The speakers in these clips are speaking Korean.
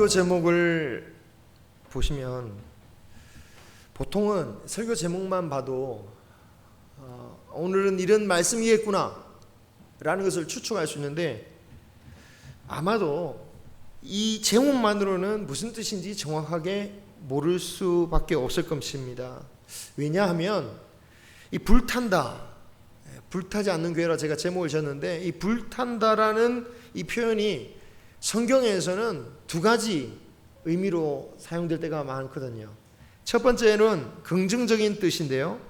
설교 제목을 보시면 보통은 설교 제목만 봐도 오늘은 이런 말씀이겠구나 라는 것을 추측할 수 있는데, 아마도 이 제목만으로는 무슨 뜻인지 정확하게 모를 수밖에 없을 것입니다. 왜냐하면 이 불탄다, 불타지 않는 교회라 제가 제목을 지었는데, 이 불탄다라는 이 표현이 성경에서는 두 가지 의미로 사용될 때가 많거든요. 첫 번째는 긍정적인 뜻인데요,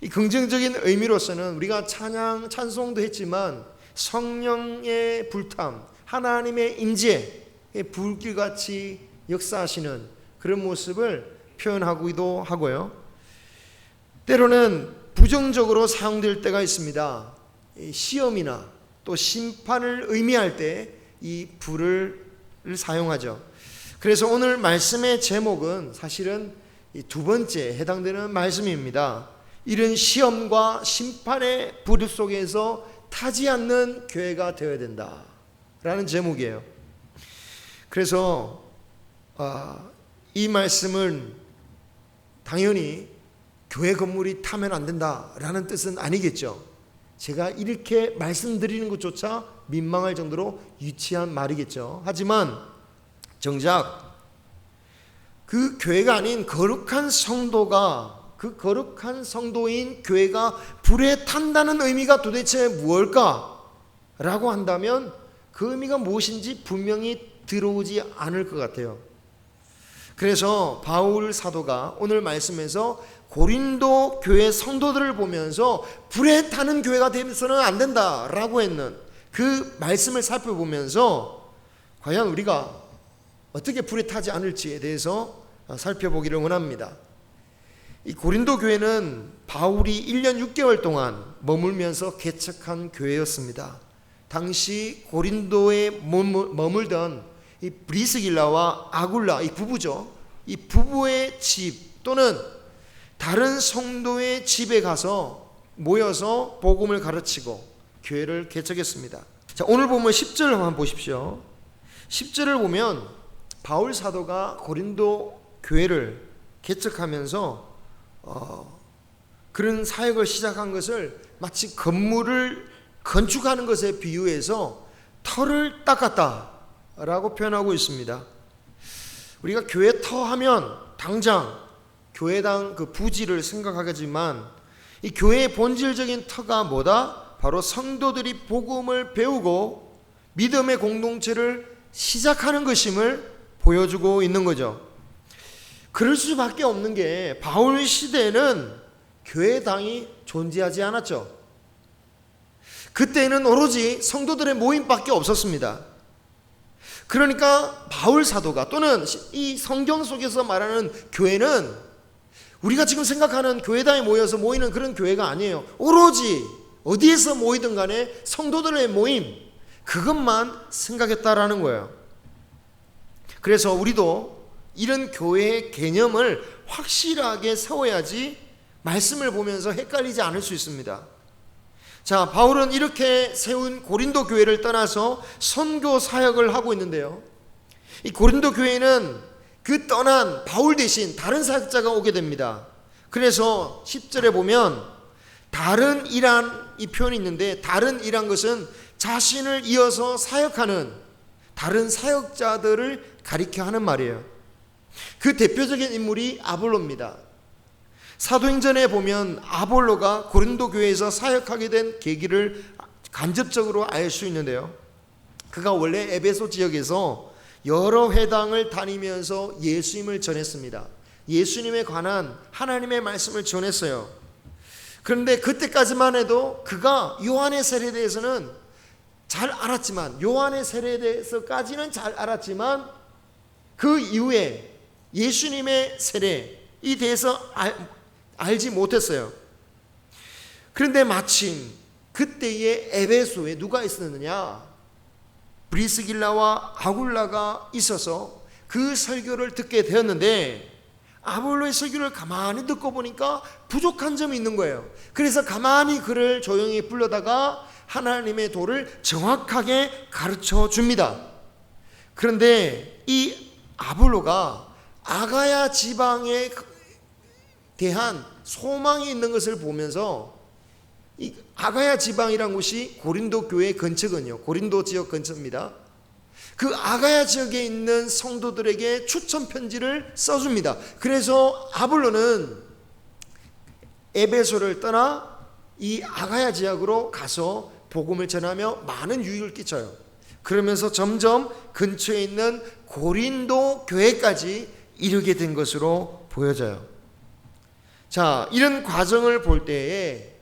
이 긍정적인 의미로서는 우리가 찬송도 했지만 성령의 불탐, 하나님의 임재의 불길같이 역사하시는 그런 모습을 표현하기도 하고요, 때로는 부정적으로 사용될 때가 있습니다. 시험이나 또 심판을 의미할 때 이 불을 사용하죠. 그래서 오늘 말씀의 제목은 사실은 이 두 번째 해당되는 말씀입니다. 이런 시험과 심판의 불 속에서 타지 않는 교회가 되어야 된다 라는 제목이에요. 그래서 이 말씀은 당연히 교회 건물이 타면 안 된다라는 뜻은 아니겠죠. 제가 이렇게 말씀드리는 것조차 민망할 정도로 유치한 말이겠죠. 하지만 정작 그 교회가 아닌 거룩한 성도가, 그 거룩한 성도인 교회가 불에 탄다는 의미가 도대체 무엇일까? 라고 한다면 그 의미가 무엇인지 분명히 들어오지 않을 것 같아요. 그래서 바울 사도가 오늘 말씀에서 고린도 교회 성도들을 보면서 불에 타는 교회가 되면서는 안 된다라고 했는 그 말씀을 살펴보면서 과연 우리가 어떻게 불에 타지 않을지에 대해서 살펴보기를 원합니다. 이 고린도 교회는 바울이 1년 6개월 동안 머물면서 개척한 교회였습니다. 당시 고린도에 머물던 이 브리스길라와 아굴라, 이 부부죠. 이 부부의 집 또는 다른 성도의 집에 가서 모여서 복음을 가르치고 교회를 개척했습니다. 자, 오늘 보면 10절을 한번 보십시오. 10절을 보면 바울 사도가 고린도 교회를 개척하면서 그런 사역을 시작한 것을 마치 건물을 건축하는 것에 비유해서 터를 닦았다라고 표현하고 있습니다. 우리가 교회 터 하면 당장 교회당 그 부지를 생각하겠지만 이 교회의 본질적인 터가 뭐다? 바로 성도들이 복음을 배우고 믿음의 공동체를 시작하는 것임을 보여주고 있는 거죠. 그럴 수밖에 없는 게 바울 시대에는 교회당이 존재하지 않았죠. 그때는 오로지 성도들의 모임밖에 없었습니다. 그러니까 바울 사도가 또는 이 성경 속에서 말하는 교회는 우리가 지금 생각하는 교회당에 모여서 모이는 그런 교회가 아니에요. 오로지 어디에서 모이든 간에 성도들의 모임, 그것만 생각했다라는 거예요. 그래서 우리도 이런 교회의 개념을 확실하게 세워야지 말씀을 보면서 헷갈리지 않을 수 있습니다. 자, 바울은 이렇게 세운 고린도 교회를 떠나서 선교 사역을 하고 있는데요, 이 고린도 교회는 그 떠난 바울 대신 다른 사역자가 오게 됩니다. 그래서 10절에 보면 다른 이란 이 표현이 있는데, 다른 이란 것은 자신을 이어서 사역하는 다른 사역자들을 가리켜 하는 말이에요. 그 대표적인 인물이 아볼로입니다. 사도행전에 보면 아볼로가 고린도 교회에서 사역하게 된 계기를 간접적으로 알 수 있는데요, 그가 원래 에베소 지역에서 여러 회당을 다니면서 예수님을 전했습니다. 예수님에 관한 하나님의 말씀을 전했어요. 그런데 그때까지만 해도 그가 요한의 세례에 대해서는 잘 알았지만, 요한의 세례에 대해서까지는 잘 알았지만 그 이후에 예수님의 세례에 대해서 알지 못했어요. 그런데 마침 그때의 에베소에 누가 있었느냐? 브리스길라와 아굴라가 있어서 그 설교를 듣게 되었는데, 아볼로의 설교를 가만히 듣고 보니까 부족한 점이 있는 거예요. 그래서 가만히 그를 조용히 불러다가 하나님의 도를 정확하게 가르쳐 줍니다. 그런데 이 아볼로가 아가야 지방에 대한 소망이 있는 것을 보면서, 이 아가야 지방이란 곳이 고린도 교회 근처거든요. 고린도 지역 근처입니다. 그 아가야 지역에 있는 성도들에게 추천 편지를 써줍니다. 그래서 아볼로는 에베소를 떠나 이 아가야 지역으로 가서 복음을 전하며 많은 유익을 끼쳐요. 그러면서 점점 근처에 있는 고린도 교회까지 이르게 된 것으로 보여져요. 자, 이런 과정을 볼 때에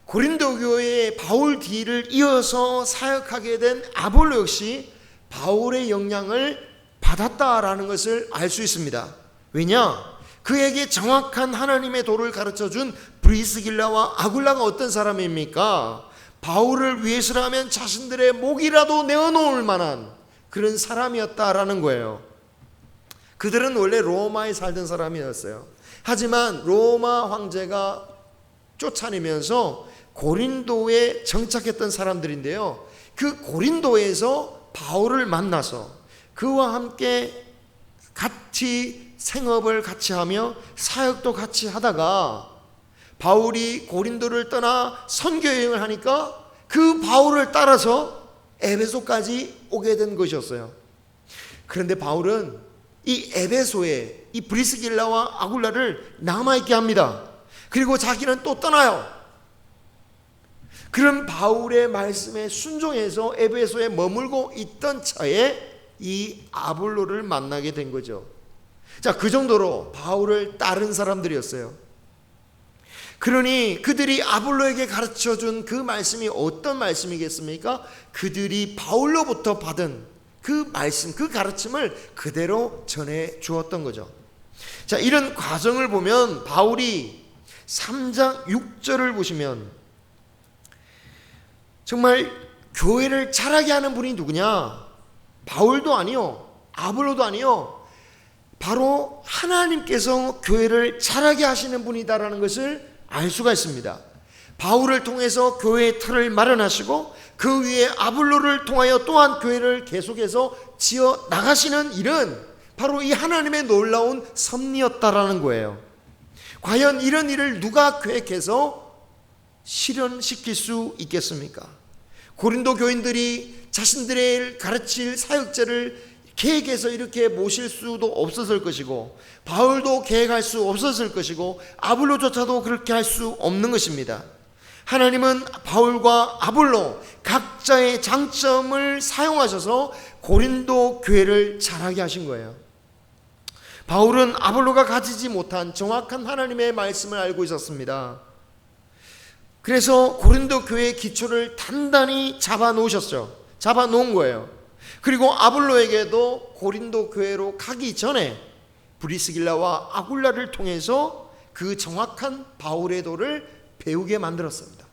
고린도 교회의 바울 뒤를 이어서 사역하게 된 아볼로 역시 바울의 영향을 받았다라는 것을 알 수 있습니다. 왜냐? 그에게 정확한 하나님의 도를 가르쳐준 브리스길라와 아굴라가 어떤 사람입니까? 바울을 위해서라면 자신들의 목이라도 내어놓을 만한 그런 사람이었다라는 거예요. 그들은 원래 로마에 살던 사람이었어요. 하지만 로마 황제가 쫓아내면서 고린도에 정착했던 사람들인데요, 그 고린도에서 바울을 만나서 그와 함께 같이 생업을 같이 하며 사역도 같이 하다가 바울이 고린도를 떠나 선교 여행을 하니까 그 바울을 따라서 에베소까지 오게 된 것이었어요. 그런데 바울은 이 에베소에 이 브리스길라와 아굴라를 남아있게 합니다. 그리고 자기는 또 떠나요. 그런 바울의 말씀에 순종해서 에베소에 머물고 있던 차에 이 아볼로를 만나게 된 거죠. 자, 그 정도로 바울을 따른 사람들이었어요. 그러니 그들이 아볼로에게 가르쳐준 그 말씀이 어떤 말씀이겠습니까? 그들이 바울로부터 받은 그 말씀, 그 가르침을 그대로 전해 주었던 거죠. 자, 이런 과정을 보면 바울이 3장 6절을 보시면 정말 교회를 자라게 하는 분이 누구냐? 바울도 아니요, 아볼로도 아니요, 바로 하나님께서 교회를 자라게 하시는 분이다라는 것을 알 수가 있습니다. 바울을 통해서 교회의 틀을 마련하시고 그 위에 아볼로를 통하여 또한 교회를 계속해서 지어 나가시는 일은 바로 이 하나님의 놀라운 섭리였다라는 거예요. 과연 이런 일을 누가 계획해서 실현시킬 수 있겠습니까? 고린도 교인들이 자신들의 가르칠 사역자를 계획해서 이렇게 모실 수도 없었을 것이고, 바울도 계획할 수 없었을 것이고, 아볼로조차도 그렇게 할 수 없는 것입니다. 하나님은 바울과 아볼로 각자의 장점을 사용하셔서 고린도 교회를 자라게 하신 거예요. 바울은 아볼로가 가지지 못한 정확한 하나님의 말씀을 알고 있었습니다. 그래서 고린도 교회의 기초를 단단히 잡아놓으셨죠. 잡아놓은 거예요. 그리고 아볼로에게도 고린도 교회로 가기 전에 브리스길라와 아굴라를 통해서 그 정확한 바울의 도를 배우게 만들었습니다.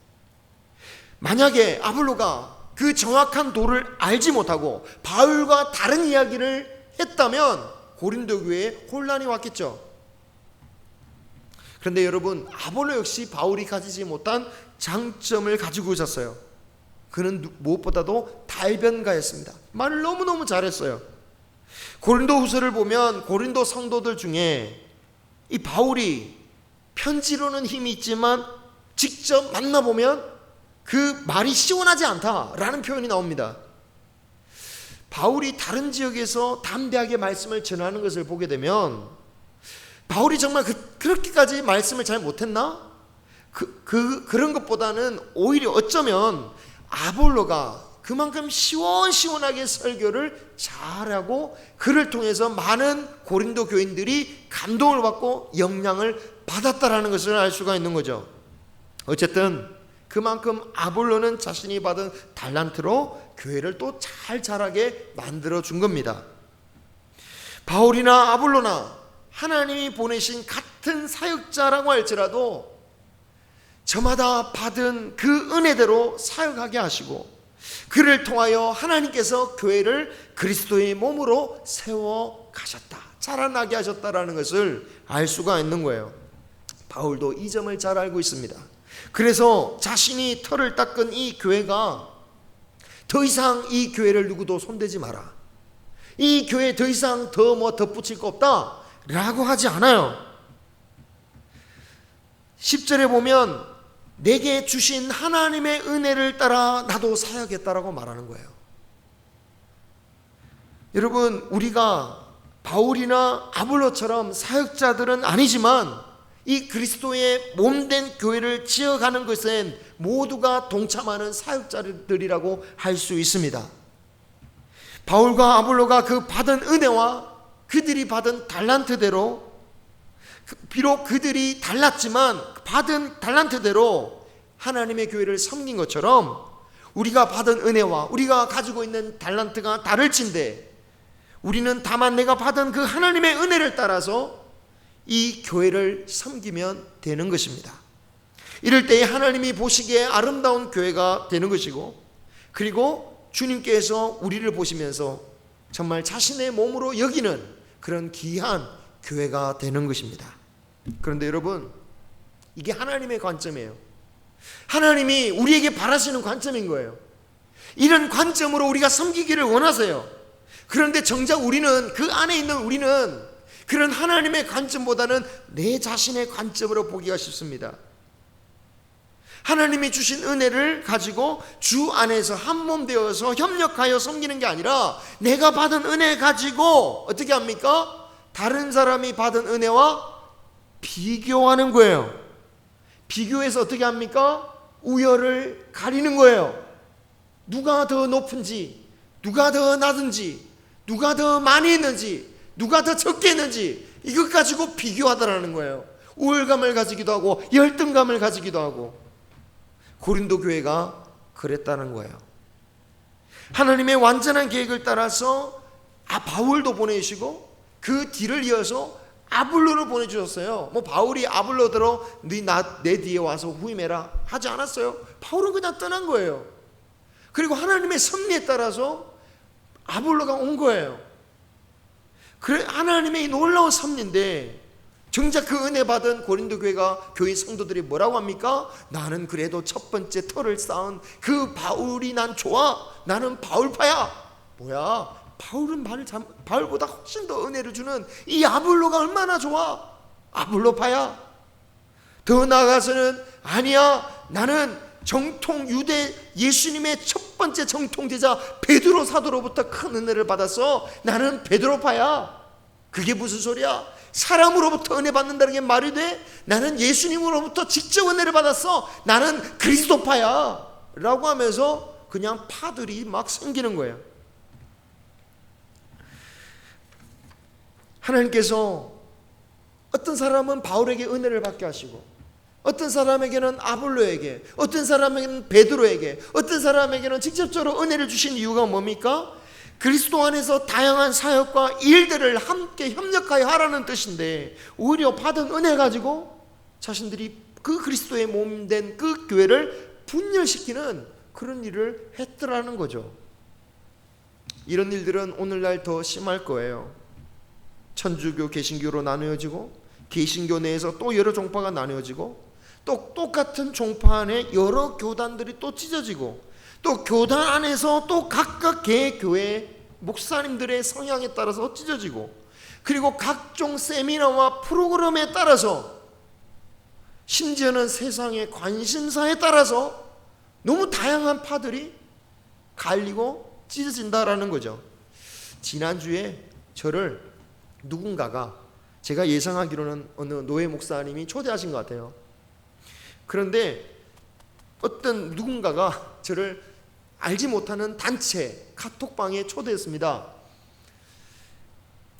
만약에 아볼로가 그 정확한 도를 알지 못하고 바울과 다른 이야기를 했다면 고린도 교회에 혼란이 왔겠죠. 그런데 여러분, 아볼로 역시 바울이 가지지 못한 장점을 가지고 있었어요. 그는 무엇보다도 달변가였습니다. 말을 너무너무 잘했어요. 고린도 후서를 보면 고린도 성도들 중에 이 바울이 편지로는 힘이 있지만 직접 만나보면 그 말이 시원하지 않다라는 표현이 나옵니다. 바울이 다른 지역에서 담대하게 말씀을 전하는 것을 보게 되면 바울이 정말 그렇게까지 말씀을 잘 못했나? 그런 것보다는 오히려 어쩌면 아볼로가 그만큼 시원시원하게 설교를 잘하고 그를 통해서 많은 고린도 교인들이 감동을 받고 영향을 받았다라는 것을 알 수가 있는 거죠. 어쨌든 그만큼 아볼로는 자신이 받은 달란트로 교회를 또 잘 자라게 만들어 준 겁니다. 바울이나 아볼로나 하나님이 보내신 같은 사역자라고 할지라도 저마다 받은 그 은혜대로 사역하게 하시고 그를 통하여 하나님께서 교회를 그리스도의 몸으로 세워 가셨다, 자라나게 하셨다라는 것을 알 수가 있는 거예요. 바울도 이 점을 잘 알고 있습니다. 그래서 자신이 털을 닦은 이 교회가 더 이상 이 교회를 누구도 손대지 마라, 이 교회 더 이상 더 덧붙일 거 없다 라고 하지 않아요. 10절에 보면 내게 주신 하나님의 은혜를 따라 나도 사역했다라고 말하는 거예요. 여러분, 우리가 바울이나 아볼로처럼 사역자들은 아니지만 이 그리스도의 몸된 교회를 지어가는 것엔 모두가 동참하는 사역자들이라고 할 수 있습니다. 바울과 아볼로가 그 받은 은혜와 그들이 받은 달란트대로, 비록 그들이 달랐지만 받은 달란트대로 하나님의 교회를 섬긴 것처럼 우리가 받은 은혜와 우리가 가지고 있는 달란트가 다를진데 우리는 다만 내가 받은 그 하나님의 은혜를 따라서 이 교회를 섬기면 되는 것입니다. 이럴 때에 하나님이 보시기에 아름다운 교회가 되는 것이고, 그리고 주님께서 우리를 보시면서 정말 자신의 몸으로 여기는 그런 귀한 교회가 되는 것입니다. 그런데 여러분, 이게 하나님의 관점이에요. 하나님이 우리에게 바라시는 관점인 거예요. 이런 관점으로 우리가 섬기기를 원하세요. 그런데 정작 우리는, 그 안에 있는 우리는 그런 하나님의 관점보다는 내 자신의 관점으로 보기가 쉽습니다. 하나님이 주신 은혜를 가지고 주 안에서 한 몸 되어서 협력하여 섬기는 게 아니라 내가 받은 은혜 가지고 어떻게 합니까? 다른 사람이 받은 은혜와 비교하는 거예요. 비교해서 어떻게 합니까? 우열을 가리는 거예요. 누가 더 높은지, 누가 더 낮은지, 누가 더 많이 했는지, 누가 더 적게 했는지 이것 가지고 비교하더라는 거예요. 우월감을 가지기도 하고 열등감을 가지기도 하고. 고린도 교회가 그랬다는 거예요. 하나님의 완전한 계획을 따라서 바울도 보내주시고 그 뒤를 이어서 아볼로를 보내주셨어요. 바울이 아볼로더러 내 뒤에 와서 후임해라 하지 않았어요. 바울은 그냥 떠난 거예요. 그리고 하나님의 섭리에 따라서 아볼로가 온 거예요. 그래, 하나님의 놀라운 섭리인데 정작 그 은혜 받은 고린도 교회 성도들이 뭐라고 합니까? 나는 그래도 첫 번째 터를 쌓은 그 바울이 난 좋아. 나는 바울파야. 뭐야? 바울보다 훨씬 더 은혜를 주는 이 아볼로가 얼마나 좋아? 아볼로파야. 더 나아가서는 아니야. 나는 정통 유대 예수님의 첫 번째 정통 제자 베드로 사도로부터 큰 은혜를 받았어. 나는 베드로파야. 그게 무슨 소리야? 사람으로부터 은혜 받는다는 게 말이 돼? 나는 예수님으로부터 직접 은혜를 받았어. 나는 그리스도파야 라고 하면서 그냥 파들이 막 생기는 거예요. 하나님께서 어떤 사람은 바울에게 은혜를 받게 하시고, 어떤 사람에게는 아볼로에게, 어떤 사람에게는 베드로에게, 어떤 사람에게는 직접적으로 은혜를 주신 이유가 뭡니까? 그리스도 안에서 다양한 사역과 일들을 함께 협력하여 하라는 뜻인데, 오히려 받은 은혜 가지고 자신들이 그 그리스도의 몸된 그 교회를 분열시키는 그런 일을 했더라는 거죠. 이런 일들은 오늘날 더 심할 거예요. 천주교, 개신교로 나누어지고, 개신교 내에서 또 여러 종파가 나누어지고, 또 똑같은 종파 안에 여러 교단들이 또 찢어지고, 또 교단 안에서 또 각각 개교회 목사님들의 성향에 따라서 찢어지고, 그리고 각종 세미나와 프로그램에 따라서, 심지어는 세상의 관심사에 따라서 너무 다양한 파들이 갈리고 찢어진다라는 거죠. 지난주에 저를 누군가가, 제가 예상하기로는 어느 노예 목사님이 초대하신 것 같아요. 그런데 어떤 누군가가 저를 알지 못하는 단체 카톡방에 초대했습니다.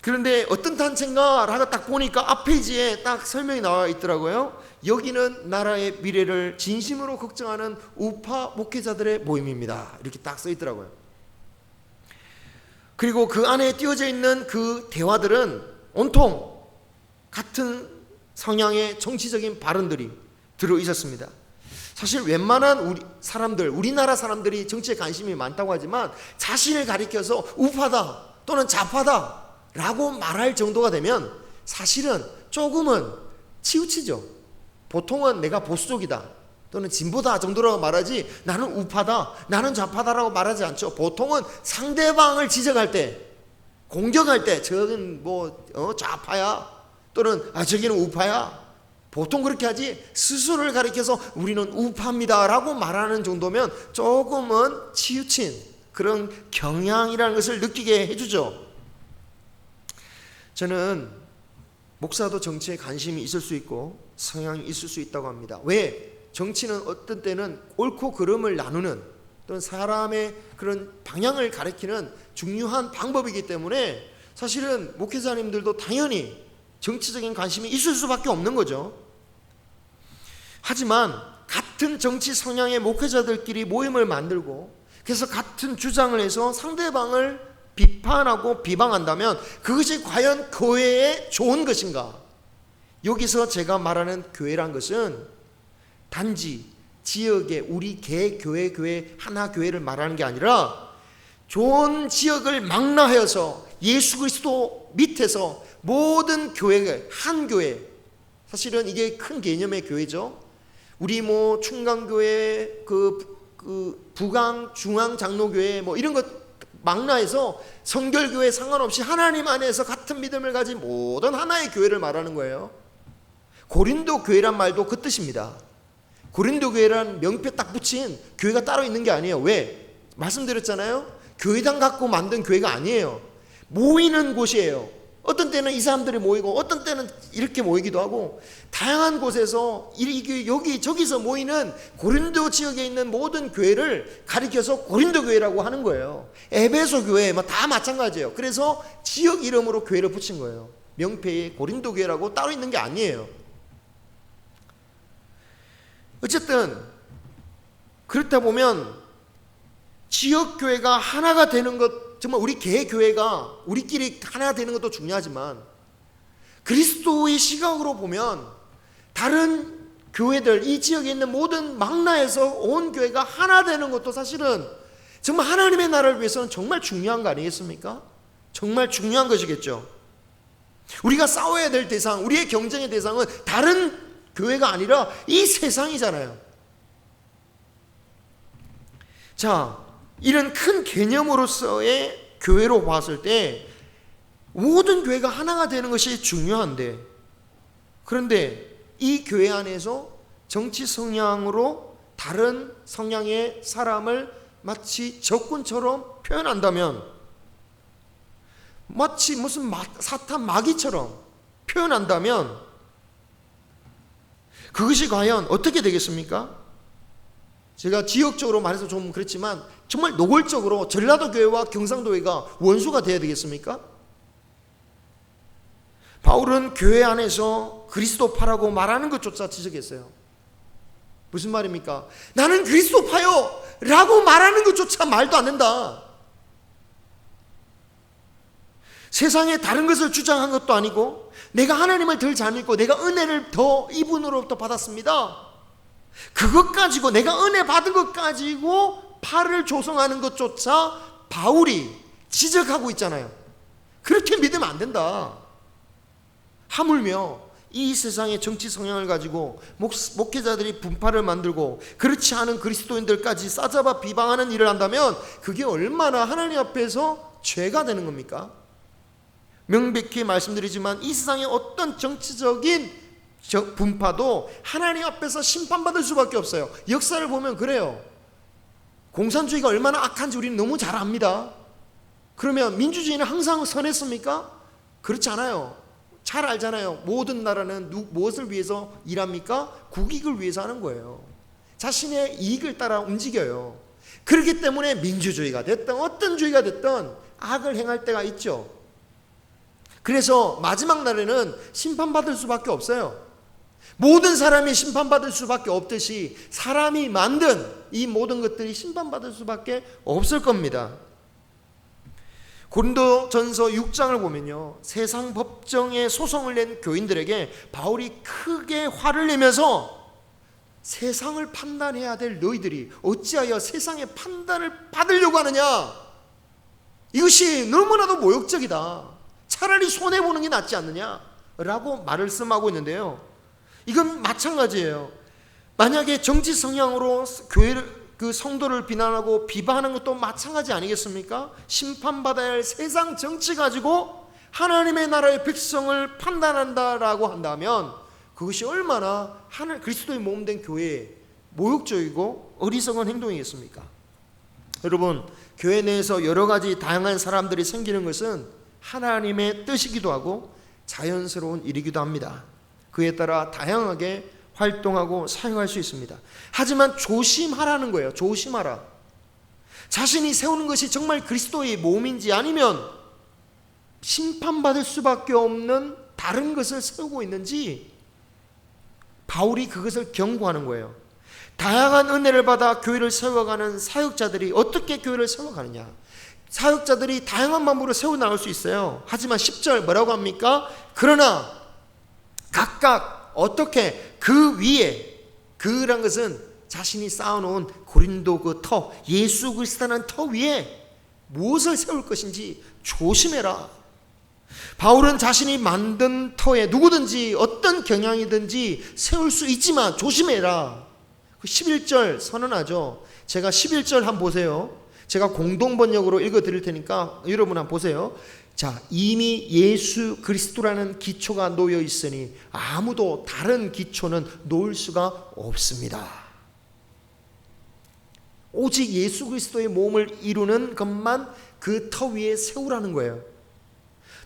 그런데 어떤 단체인가 라고 딱 보니까 앞 페이지에 딱 설명이 나와 있더라고요. 여기는 나라의 미래를 진심으로 걱정하는 우파 목회자들의 모임입니다. 이렇게 딱 써 있더라고요. 그리고 그 안에 띄워져 있는 그 대화들은 온통 같은 성향의 정치적인 발언들이 들어 있었습니다. 사실 웬만한 우리나라 사람들이 정치에 관심이 많다고 하지만 자신을 가리켜서 우파다 또는 좌파다 라고 말할 정도가 되면 사실은 조금은 치우치죠. 보통은 내가 보수적이다 또는 진보다 정도라고 말하지, 나는 우파다, 나는 좌파다라고 말하지 않죠. 보통은 상대방을 지적할 때 공격할 때 저는 좌파야 또는 저기는 우파야, 보통 그렇게 하지 스스로를 가리켜서 우리는 우파입니다 라고 말하는 정도면 조금은 치우친 그런 경향이라는 것을 느끼게 해주죠. 저는 목사도 정치에 관심이 있을 수 있고 성향이 있을 수 있다고 합니다. 왜? 정치는 어떤 때는 옳고 그름을 나누는 또는 사람의 그런 방향을 가리키는 중요한 방법이기 때문에 사실은 목회자님들도 당연히 정치적인 관심이 있을 수밖에 없는 거죠. 하지만 같은 정치 성향의 목회자들끼리 모임을 만들고 그래서 같은 주장을 해서 상대방을 비판하고 비방한다면 그것이 과연 교회에 좋은 것인가? 여기서 제가 말하는 교회란 것은 단지 지역의 우리 교회 하나 교회를 말하는 게 아니라 좋은 지역을 망라하여서 예수 그리스도 밑에서 모든 교회가 한 교회, 사실은 이게 큰 개념의 교회죠. 우리 충강교회, 부강 중앙 장로교회 이런 것 망라해서 성결교회 상관없이 하나님 안에서 같은 믿음을 가진 모든 하나의 교회를 말하는 거예요. 고린도 교회란 말도 그 뜻입니다. 고린도 교회란 명패 딱 붙인 교회가 따로 있는 게 아니에요. 왜? 말씀드렸잖아요. 교회당 갖고 만든 교회가 아니에요. 모이는 곳이에요. 어떤 때는 이 사람들이 모이고 어떤 때는 이렇게 모이기도 하고 다양한 곳에서 여기 저기서 모이는 고린도 지역에 있는 모든 교회를 가리켜서 고린도 교회라고 하는 거예요. 에베소 교회 다 마찬가지예요. 그래서 지역 이름으로 교회를 붙인 거예요. 명패에 고린도 교회라고 따로 있는 게 아니에요. 어쨌든 그렇다 보면 지역 교회가 하나가 되는 것, 정말 우리 교회가 우리끼리 하나 되는 것도 중요하지만 그리스도의 시각으로 보면 다른 교회들, 이 지역에 있는 모든 망라에서 온 교회가 하나 되는 것도 사실은 정말 하나님의 나라를 위해서는 정말 중요한 거 아니겠습니까? 정말 중요한 것이겠죠. 우리가 싸워야 될 대상, 우리의 경쟁의 대상은 다른 교회가 아니라 이 세상이잖아요. 자, 이런 큰 개념으로서의 교회로 봤을 때 모든 교회가 하나가 되는 것이 중요한데, 그런데 이 교회 안에서 정치 성향으로 다른 성향의 사람을 마치 적군처럼 표현한다면, 마치 무슨 사탄 마귀처럼 표현한다면 그것이 과연 어떻게 되겠습니까? 제가 지역적으로 말해서 좀 그렇지만 정말 노골적으로 전라도 교회와 경상도 교회가 원수가 되어야 되겠습니까? 바울은 교회 안에서 그리스도파라고 말하는 것조차 지적했어요. 무슨 말입니까? 나는 그리스도파요 라고 말하는 것조차 말도 안 된다. 세상에 다른 것을 주장한 것도 아니고 내가 하나님을 덜 잘 믿고 내가 은혜를 더 이분으로부터 받았습니다, 그것 가지고 내가 은혜 받은 것 가지고 파를 조성하는 것조차 바울이 지적하고 있잖아요. 그렇게 믿으면 안 된다. 하물며 이 세상의 정치 성향을 가지고 목회자들이 분파를 만들고 그렇지 않은 그리스도인들까지 싸잡아 비방하는 일을 한다면 그게 얼마나 하나님 앞에서 죄가 되는 겁니까? 명백히 말씀드리지만 이 세상의 어떤 정치적인 분파도 하나님 앞에서 심판받을 수밖에 없어요. 역사를 보면 그래요. 공산주의가 얼마나 악한지 우리는 너무 잘 압니다. 그러면 민주주의는 항상 선했습니까? 그렇지 않아요. 잘 알잖아요. 모든 나라는 무엇을 위해서 일합니까? 국익을 위해서 하는 거예요. 자신의 이익을 따라 움직여요. 그렇기 때문에 민주주의가 됐든 어떤 주의가 됐든 악을 행할 때가 있죠. 그래서 마지막 날에는 심판받을 수밖에 없어요. 모든 사람이 심판받을 수밖에 없듯이 사람이 만든 이 모든 것들이 심판받을 수밖에 없을 겁니다. 고린도전서 6장을 보면요, 세상 법정에 소송을 낸 교인들에게 바울이 크게 화를 내면서 세상을 판단해야 될 너희들이 어찌하여 세상의 판단을 받으려고 하느냐, 이것이 너무나도 모욕적이다, 차라리 손해보는 게 낫지 않느냐 라고 말씀하고 있는데요, 이건 마찬가지예요. 만약에 정치 성향으로 그 성도를 비난하고 비방하는 것도 마찬가지 아니겠습니까? 심판받아야 할 세상 정치 가지고 하나님의 나라의 백성을 판단한다라고 한다면 그것이 얼마나 그리스도의 몸된 교회에 모욕적이고 어리석은 행동이겠습니까? 여러분, 교회 내에서 여러 가지 다양한 사람들이 생기는 것은 하나님의 뜻이기도 하고 자연스러운 일이기도 합니다. 그에 따라 다양하게 활동하고 사용할 수 있습니다. 하지만 조심하라는 거예요. 조심하라. 자신이 세우는 것이 정말 그리스도의 몸인지 아니면 심판받을 수밖에 없는 다른 것을 세우고 있는지 바울이 그것을 경고하는 거예요. 다양한 은혜를 받아 교회를 세워가는 사역자들이 어떻게 교회를 세워가느냐. 사역자들이 다양한 방법으로 세워나갈 수 있어요. 하지만 10절 뭐라고 합니까? 그러나 각각 어떻게 그 위에, 그란 것은 자신이 쌓아놓은 고린도 그 터, 예수 그리스도라는 터 위에 무엇을 세울 것인지 조심해라. 바울은 자신이 만든 터에 누구든지 어떤 경향이든지 세울 수 있지만 조심해라. 11절 선언하죠. 제가 11절 한번 보세요. 제가 공동번역으로 읽어드릴 테니까 여러분 한번 보세요. 자, 이미 예수 그리스도라는 기초가 놓여 있으니 아무도 다른 기초는 놓을 수가 없습니다. 오직 예수 그리스도의 몸을 이루는 것만 그 터 위에 세우라는 거예요.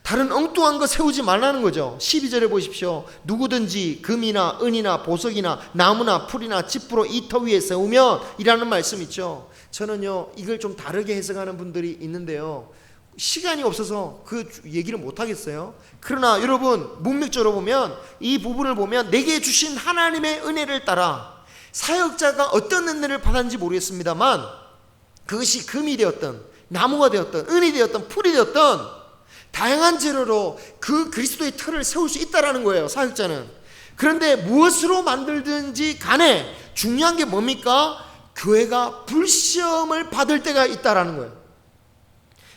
다른 엉뚱한 거 세우지 말라는 거죠. 12절에 보십시오. 누구든지 금이나 은이나 보석이나 나무나 풀이나 지푸로 이 터 위에 세우면 이라는 말씀 있죠. 저는요 이걸 좀 다르게 해석하는 분들이 있는데요, 시간이 없어서 그 얘기를 못하겠어요. 그러나 여러분 문맥적으로 보면 이 부분을 보면 내게 주신 하나님의 은혜를 따라 사역자가 어떤 은혜를 받았는지 모르겠습니다만 그것이 금이 되었던 나무가 되었던 은이 되었던 풀이 되었던 다양한 재료로 그 그리스도의 틀을 세울 수 있다라는 거예요, 사역자는. 그런데 무엇으로 만들든지 간에 중요한 게 뭡니까? 교회가 불시험을 받을 때가 있다라는 거예요.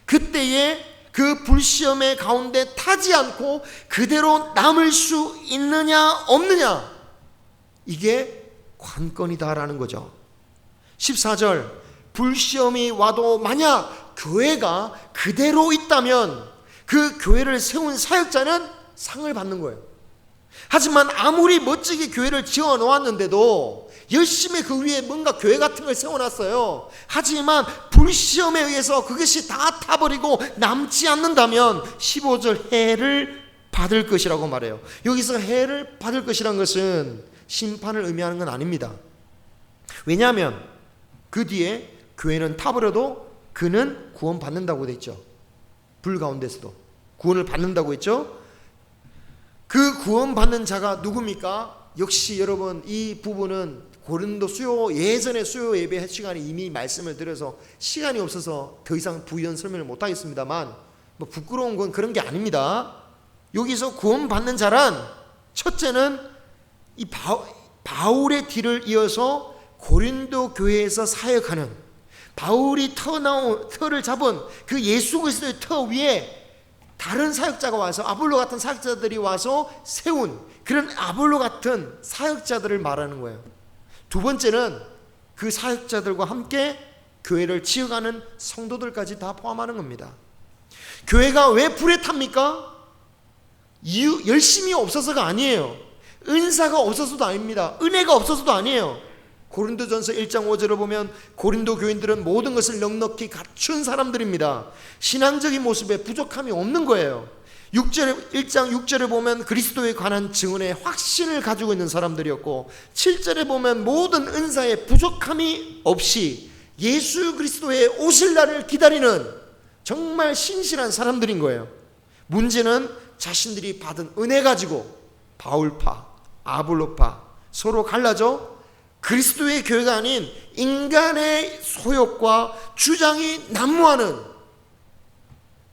그때에 그 불시험의 가운데 타지 않고 그대로 남을 수 있느냐 없느냐, 이게 관건이다라는 거죠. 14절, 불시험이 와도 만약 교회가 그대로 있다면 그 교회를 세운 사역자는 상을 받는 거예요. 하지만 아무리 멋지게 교회를 지어 놓았는데도 열심히 그 위에 뭔가 교회 같은 걸 세워놨어요. 하지만 불시험에 의해서 그것이 다 타버리고 남지 않는다면 15절 해를 받을 것이라고 말해요. 여기서 해를 받을 것이란 것은 심판을 의미하는 건 아닙니다. 왜냐하면 그 뒤에 교회는 타버려도 그는 구원받는다고 돼 있죠. 불 가운데서도 구원을 받는다고 했죠. 그 구원받는 자가 누굽니까? 역시 여러분 이 부분은 고린도 예전에 수요 예배 시간에 이미 말씀을 드려서 시간이 없어서 더 이상 부연 설명을 못하겠습니다만 뭐 부끄러운 건 그런 게 아닙니다. 여기서 구원받는 자란 첫째는 이 바울의 뒤를 이어서 고린도 교회에서 사역하는, 바울이 터를 잡은 그 예수 그리스도의 터 위에 다른 사역자가 와서 아볼로 같은 사역자들이 와서 세운 그런 아볼로 같은 사역자들을 말하는 거예요. 두 번째는 그 사역자들과 함께 교회를 지어가는 성도들까지 다 포함하는 겁니다. 교회가 왜 불에 탑니까? 이유 열심이 없어서가 아니에요. 은사가 없어서도 아닙니다. 은혜가 없어서도 아니에요. 고린도전서 1장 5절을 보면 고린도 교인들은 모든 것을 넉넉히 갖춘 사람들입니다. 신앙적인 모습에 부족함이 없는 거예요. 1장 6절에 보면 그리스도에 관한 증언의 확신을 가지고 있는 사람들이었고, 7절에 보면 모든 은사에 부족함이 없이 예수 그리스도의 오실 날을 기다리는 정말 신실한 사람들인 거예요. 문제는 자신들이 받은 은혜 가지고 바울파, 아볼로파 서로 갈라져 그리스도의 교회가 아닌 인간의 소욕과 주장이 난무하는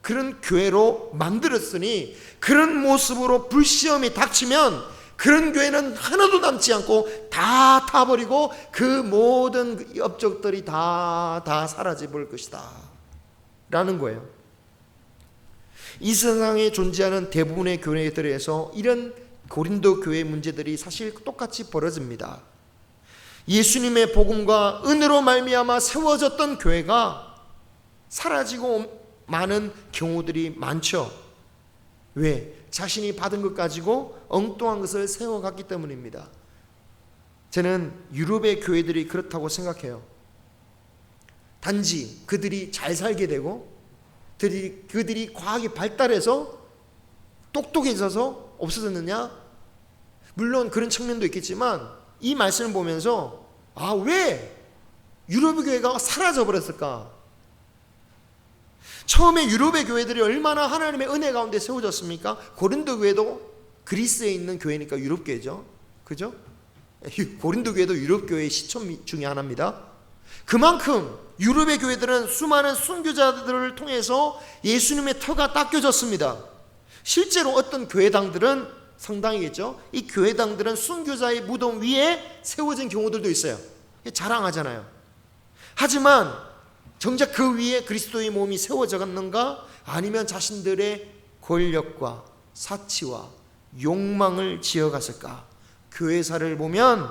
그런 교회로 만들었으니, 그런 모습으로 불시험이 닥치면 그런 교회는 하나도 남지 않고 다 타버리고 그 모든 업적들이 다 사라져 버릴 것이다 라는 거예요. 이 세상에 존재하는 대부분의 교회들에서 이런 고린도 교회 문제들이 사실 똑같이 벌어집니다. 예수님의 복음과 은혜로 말미암아 세워졌던 교회가 사라지고 많은 경우들이 많죠. 왜? 자신이 받은 것 가지고 엉뚱한 것을 세워갔기 때문입니다. 저는 유럽의 교회들이 그렇다고 생각해요. 단지 그들이 잘 살게 되고 그들이 과학이 발달해서 똑똑해져서 없어졌느냐? 물론 그런 측면도 있겠지만 이 말씀을 보면서 왜 유럽의 교회가 사라져 버렸을까? 처음에 유럽의 교회들이 얼마나 하나님의 은혜 가운데 세워졌습니까? 고린도 교회도 그리스에 있는 교회니까 유럽 교회죠. 그죠? 고린도 교회도 유럽 교회의 시초 중에 하나입니다. 그만큼 유럽의 교회들은 수많은 순교자들을 통해서 예수님의 터가 닦여졌습니다. 실제로 어떤 교회당들은 상당히겠죠. 이 교회당들은 순교자의 무덤 위에 세워진 경우들도 있어요. 자랑하잖아요. 하지만 정작 그 위에 그리스도의 몸이 세워졌는가? 아니면 자신들의 권력과 사치와 욕망을 지어갔을까? 교회사를 보면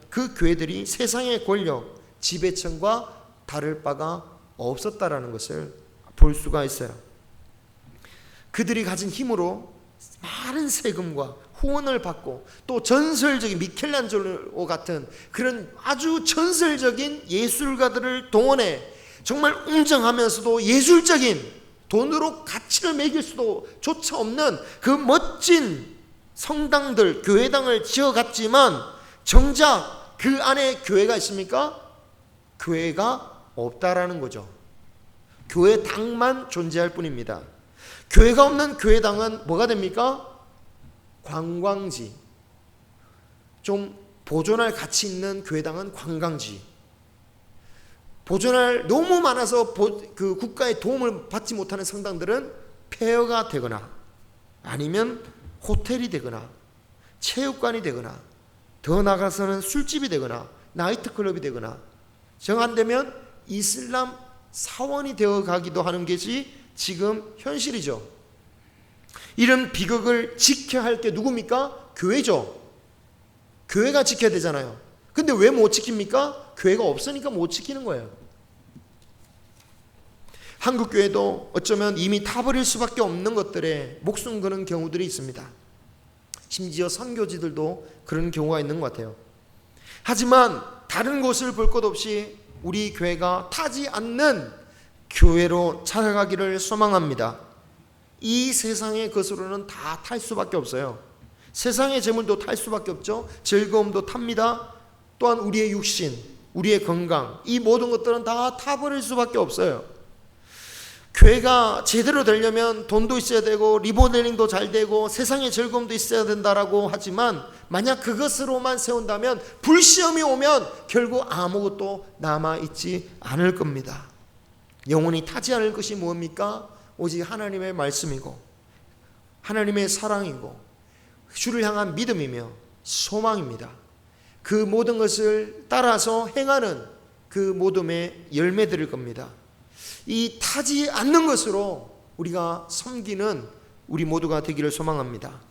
그 교회들이 세상의 권력, 지배층과 다를 바가 없었다라는 것을 볼 수가 있어요. 그들이 가진 힘으로 많은 세금과 후원을 받고 또 전설적인 미켈란젤로 같은 그런 아주 전설적인 예술가들을 동원해 정말 웅장하면서도 예술적인 돈으로 가치를 매길 수도 조차 없는 그 멋진 성당들, 교회당을 지어갔지만 정작 그 안에 교회가 있습니까? 교회가 없다라는 거죠. 교회당만 존재할 뿐입니다. 교회가 없는 교회당은 뭐가 됩니까? 관광지. 좀 보존할 가치 있는 교회당은 관광지. 보존할 너무 많아서 그 국가의 도움을 받지 못하는 성당들은 폐허가 되거나 아니면 호텔이 되거나 체육관이 되거나 더 나아가서는 술집이 되거나 나이트클럽이 되거나 정안되면 이슬람 사원이 되어 가기도 하는 것이 지금 현실이죠. 이런 비극을 지켜야 할 게 누굽니까? 교회죠. 교회가 지켜야 되잖아요. 근데 왜 못 지킵니까? 교회가 없으니까 못 지키는 거예요. 한국교회도 어쩌면 이미 타버릴 수밖에 없는 것들에 목숨 거는 경우들이 있습니다. 심지어 선교지들도 그런 경우가 있는 것 같아요. 하지만 다른 곳을 볼 것 없이 우리 교회가 타지 않는 교회로 찾아가기를 소망합니다. 이 세상의 것으로는 다 탈 수밖에 없어요. 세상의 재물도 탈 수밖에 없죠. 즐거움도 탑니다. 또한 우리의 육신, 우리의 건강, 이 모든 것들은 다 타버릴 수밖에 없어요. 교회가 제대로 되려면 돈도 있어야 되고 리모델링도 잘 되고 세상의 즐거움도 있어야 된다라고 하지만 만약 그것으로만 세운다면 불시험이 오면 결국 아무것도 남아있지 않을 겁니다. 영원히 타지 않을 것이 뭡니까? 오직 하나님의 말씀이고 하나님의 사랑이고 주를 향한 믿음이며 소망입니다. 그 모든 것을 따라서 행하는 그 모둠의 열매들일 겁니다. 이 타지 않는 것으로 우리가 섬기는 우리 모두가 되기를 소망합니다.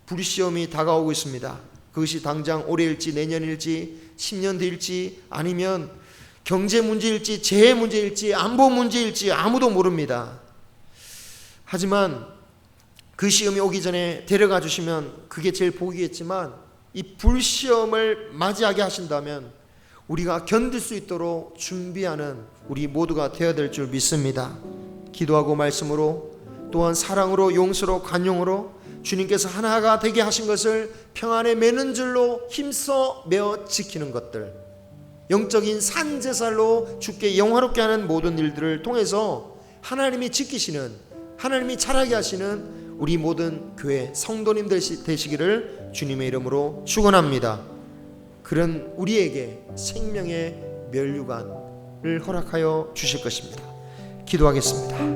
불시험이 다가오고 있습니다. 그것이 당장 올해일지 내년일지 10년 뒤일지 아니면 경제 문제일지 재해 문제일지 안보 문제일지 아무도 모릅니다. 하지만 그 시험이 오기 전에 데려가 주시면 그게 제일 복이겠지만 이 불시험을 맞이하게 하신다면 우리가 견딜 수 있도록 준비하는 우리 모두가 되어야 될 줄 믿습니다. 기도하고 말씀으로 또한 사랑으로 용서로 관용으로 주님께서 하나가 되게 하신 것을 평안에 매는 줄로 힘써 메어 지키는 것들, 영적인 산제살로 주께 영화롭게 하는 모든 일들을 통해서 하나님이 지키시는, 하나님이 자라게 하시는 우리 모든 교회 성도님들 되시기를 주님의 이름으로 축원합니다. 그런 우리에게 생명의 면류관을 허락하여 주실 것입니다. 기도하겠습니다.